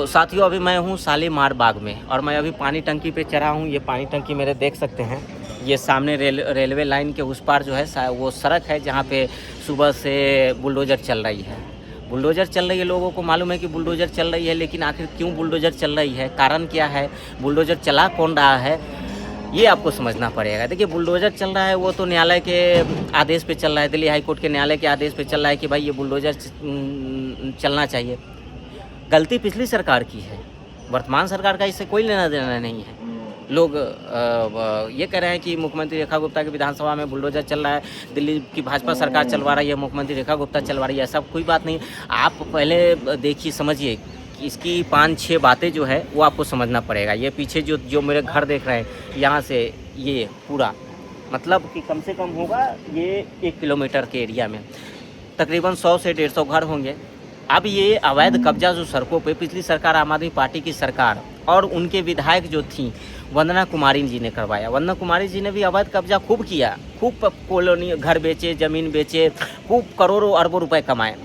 तो साथियों, अभी मैं हूँ शालीमार बाग में और मैं अभी पानी टंकी पे चढ़ा हूँ। ये पानी टंकी मेरे देख सकते हैं। ये सामने रेलवे लाइन के उस पार जो है वो सड़क है जहाँ पे सुबह से बुलडोज़र चल रही है। बुलडोज़र चल रही है, लोगों को मालूम है कि बुलडोज़र चल रही है, लेकिन आखिर क्यों बुलडोज़र चल रही है, कारण क्या है, बुलडोज़र चला कौन रहा है, ये आपको समझना पड़ेगा। देखिए, बुलडोज़र चल रहा है वो तो न्यायालय के आदेश पे चल रहा है, दिल्ली हाई कोर्ट के न्यायालय के आदेश पे चल रहा है कि भाई ये बुलडोज़र चलना चाहिए। गलती पिछली सरकार की है, वर्तमान सरकार का इससे कोई लेना देना नहीं है। लोग ये कह रहे हैं कि मुख्यमंत्री रेखा गुप्ता की विधानसभा में बुलडोज़र चल रहा है, दिल्ली की भाजपा सरकार चलवा रही है, मुख्यमंत्री रेखा गुप्ता चलवा रही है, ऐसा कोई बात नहीं। आप पहले देखिए, समझिए कि इसकी 5-6 बातें जो है वो आपको समझना पड़ेगा। ये पीछे जो मेरे घर देख रहे हैं, यहाँ से ये पूरा मतलब कि कम से कम होगा ये 1 किलोमीटर के एरिया में तकरीबन 100 से 150 घर होंगे। अब ये अवैध कब्जा जो सड़कों पे पिछली सरकार, आम आदमी पार्टी की सरकार और उनके विधायक जो थी वंदना कुमारी जी ने करवाया। वंदना कुमारी जी ने भी अवैध कब्जा खूब किया, खूब कॉलोनी घर बेचे, ज़मीन बेचे, खूब करोड़ों अरबों रुपए कमाए।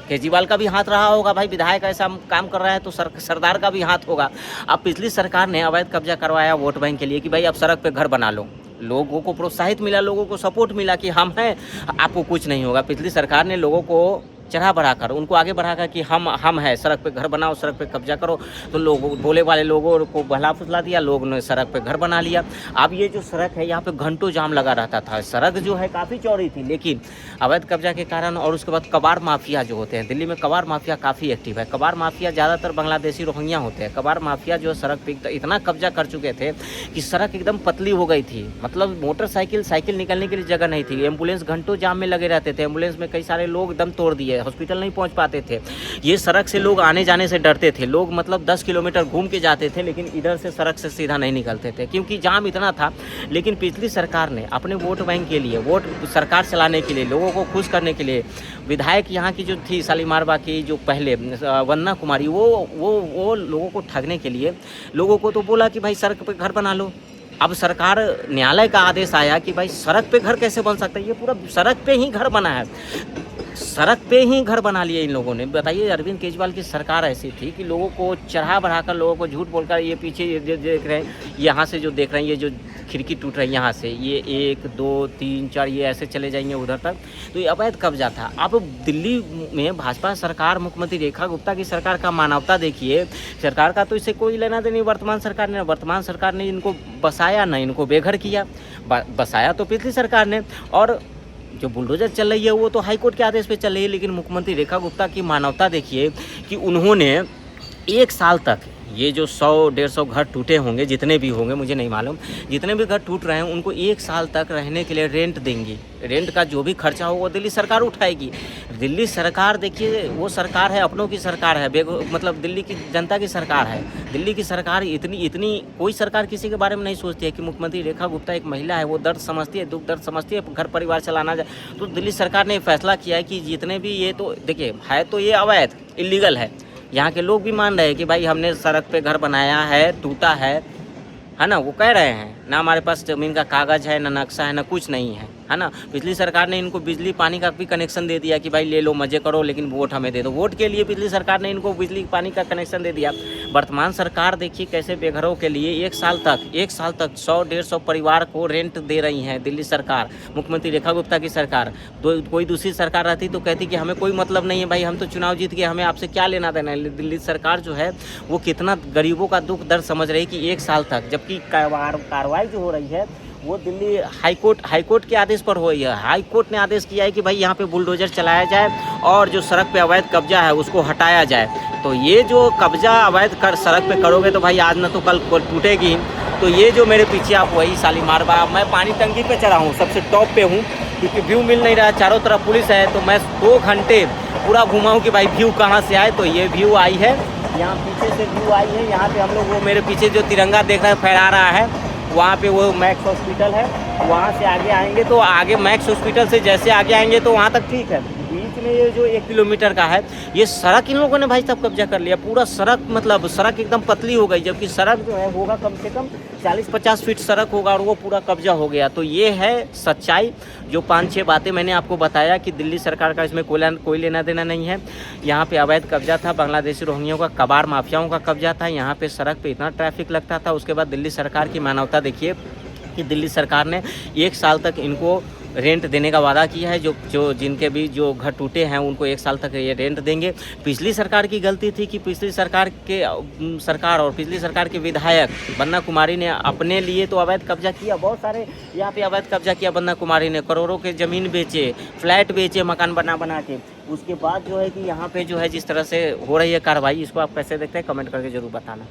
केजरीवाल का भी हाथ रहा होगा, भाई विधायक ऐसा काम कर रहा है तो सरदार का भी हाथ होगा। अब पिछली सरकार ने अवैध कब्जा करवाया वोट बैंक के लिए कि भाई अब सड़क पे घर बना लो। लोगों को प्रोत्साहित मिला, लोगों को सपोर्ट मिला कि हम हैं, आपको कुछ नहीं होगा। पिछली सरकार ने लोगों को चढ़ा बढ़ाकर, उनको आगे बढ़ाकर कि हम हैं, सड़क पे घर बनाओ, सड़क पे कब्जा करो, तो लोग बोले वाले लोगों को बहला फुसला दिया, लोग ने सड़क पे घर बना लिया। अब ये जो सड़क है यहाँ पे घंटों जाम लगा रहता था। सड़क जो है काफ़ी चौड़ी थी, लेकिन अवैध कब्जा के कारण और उसके बाद कबाड़ माफिया जो होते हैं, दिल्ली में कबाड़ माफिया काफ़ी एक्टिव है। कबाड़ माफिया ज़्यादातर बांग्लादेशी रोहिंग्या होते हैं। कबाड़ माफिया जो सड़क पर इतना कब्जा कर चुके थे कि सड़क एकदम पतली हो गई थी, मतलब साइकिल निकलने के लिए जगह नहीं थी। एम्बुलेंस घंटों जाम में लगे रहते थे, एम्बुलेंस में कई सारे लोग दम तोड़ दिए, हॉस्पिटल नहीं पहुंच पाते थे। ये सड़क से लोग आने जाने से डरते थे, लोग मतलब 10 किलोमीटर घूम के जाते थे, लेकिन इधर से सड़क से सीधा नहीं निकलते थे क्योंकि जाम इतना था। लेकिन पिछली सरकार ने अपने वोट बैंक के लिए, वोट सरकार चलाने के लिए, लोगों को खुश करने के लिए, विधायक यहाँ की जो थी शालीमार बाग की जो पहले वंदना कुमारी, वो लोगों को ठगने के लिए लोगों को तो बोला कि भाई सड़क पे घर बना लो। अब सरकार, न्यायालय का आदेश आया कि भाई सड़क पे घर कैसे बन सकता है, ये पूरा सड़क पे ही घर बना है, सड़क पे ही घर बना लिए इन लोगों ने। बताइए, अरविंद केजरीवाल की सरकार ऐसी थी कि लोगों को चढ़ा बढ़ाकर, लोगों को झूठ बोलकर, ये पीछे ये देख रहे हैं, यहाँ से जो देख रहे हैं, ये जो खिड़की टूट रही है यहाँ से, ये 1 2 3 4 ये ऐसे चले जाएंगे उधर तक, तो ये अवैध कब्जा था। अब दिल्ली में भाजपा सरकार, मुख्यमंत्री रेखा गुप्ता की सरकार का मानवता देखिए। सरकार का तो इससे कोई लेना देना नहीं, वर्तमान सरकार ने इनको बसाया ना, इनको बेघर किया। बसाया तो पिछली सरकार ने, और जो बुलडोज़र चल रही है वो तो हाईकोर्ट के आदेश पे चल रही है। लेकिन मुख्यमंत्री रेखा गुप्ता की मानवता देखिए कि उन्होंने 1 साल तक ये जो 100-150 घर टूटे होंगे, जितने भी होंगे मुझे नहीं मालूम, जितने भी घर टूट रहे हैं उनको 1 साल तक रहने के लिए रेंट देंगी। रेंट का जो भी खर्चा हो वो दिल्ली सरकार उठाएगी। दिल्ली सरकार देखिए, वो सरकार है, अपनों की सरकार है, मतलब दिल्ली की जनता की सरकार है। दिल्ली की सरकार इतनी कोई सरकार किसी के बारे में नहीं सोचती है कि मुख्यमंत्री रेखा गुप्ता एक महिला है, वो दर्द समझती है, दुख दर्द समझती है, घर परिवार चलाना जाए। तो दिल्ली सरकार ने फैसला किया है कि जितने भी, ये तो देखिए है तो ये अवैध, इलीगल है। यहाँ के लोग भी मान रहे हैं कि भाई हमने सड़क पे घर बनाया है, टूटा है ना, वो कह रहे हैं ना हमारे पास ज़मीन का कागज़ है, ना नक्शा है, ना कुछ नहीं है ना। पिछली सरकार ने इनको बिजली पानी का भी कनेक्शन दे दिया कि भाई ले लो, मज़े करो, लेकिन वोट हमें दे दो। वोट के लिए पिछली सरकार ने इनको बिजली पानी का कनेक्शन दे दिया। वर्तमान सरकार देखिए कैसे बेघरों के लिए 1 साल तक 100-150 परिवार को रेंट दे रही है दिल्ली सरकार, मुख्यमंत्री रेखा गुप्ता की सरकार। कोई दूसरी सरकार रहती तो कहती कि हमें कोई मतलब नहीं है भाई, हम तो चुनाव जीत गए, हमें आपसे क्या लेना देना है। दिल्ली सरकार जो है वो कितना गरीबों का दुख दर्द समझ रही है कि 1 साल तक, जबकि कार्रवाई जो हो रही है वो दिल्ली हाईकोर्ट के आदेश पर हो रही है। हाईकोर्ट ने आदेश किया है कि भाई यहाँ पे बुलडोज़र चलाया जाए और जो सड़क पे अवैध कब्जा है उसको हटाया जाए। तो ये जो कब्जा अवैध सड़क पे करोगे तो भाई आज न तो कल टूटेगी। तो ये जो मेरे पीछे आप वही शालीमार बाग, मैं पानी टंकी पे चढ़ा हूँ, सबसे टॉप पे हूँ क्योंकि व्यू मिल नहीं रहा, चारों तरफ पुलिस है। तो मैं 2 घंटे पूरा घूमा हूँ कि भाई व्यू कहाँ से आए। तो ये व्यू आई है, यहाँ पीछे से व्यू आई है। यहाँ पे हम लोग, वो मेरे पीछे जो तिरंगा देख रहे हैं फहरा रहा है, वहाँ पे वो मैक्स हॉस्पिटल है। वहाँ से आगे आएंगे तो आगे मैक्स हॉस्पिटल से जैसे आगे आएंगे तो वहाँ तक ठीक है, बीच में ये जो 1 किलोमीटर का है, ये सड़क इन लोगों ने भाई साहब कब्जा कर लिया। पूरा सड़क, मतलब सड़क एकदम पतली हो गई, जबकि सड़क जो है होगा कम से कम 40-50 फीट सड़क होगा और वो पूरा कब्जा हो गया। तो ये है सच्चाई। जो 5-6 बातें मैंने आपको बताया कि दिल्ली सरकार का इसमें कोई लेना देना नहीं है। यहाँ पे अवैध कब्जा था, बांग्लादेशी रोहिंग्याओं का, कबाड़ माफियाओं का कब्जा था। यहाँ पे सड़क पे इतना ट्रैफिक लगता था। उसके बाद दिल्ली सरकार की मानवता देखिए कि दिल्ली सरकार ने 1 साल तक इनको रेंट देने का वादा किया है। जो जिनके भी जो घर टूटे हैं उनको 1 साल तक ये रेंट देंगे। पिछली सरकार की गलती थी कि पिछली सरकार और पिछली सरकार के विधायक बन्ना कुमारी ने अपने लिए तो अवैध कब्जा किया, बहुत सारे यहाँ पे अवैध कब्जा किया। बन्ना कुमारी ने करोड़ों के ज़मीन बेचे, फ्लैट बेचे मकान बना के। उसके बाद जो है कि यहाँ पे जो है जिस तरह से हो रही है कार्रवाई, इसको आप कैसे देखते हैं कमेंट करके ज़रूर बताना।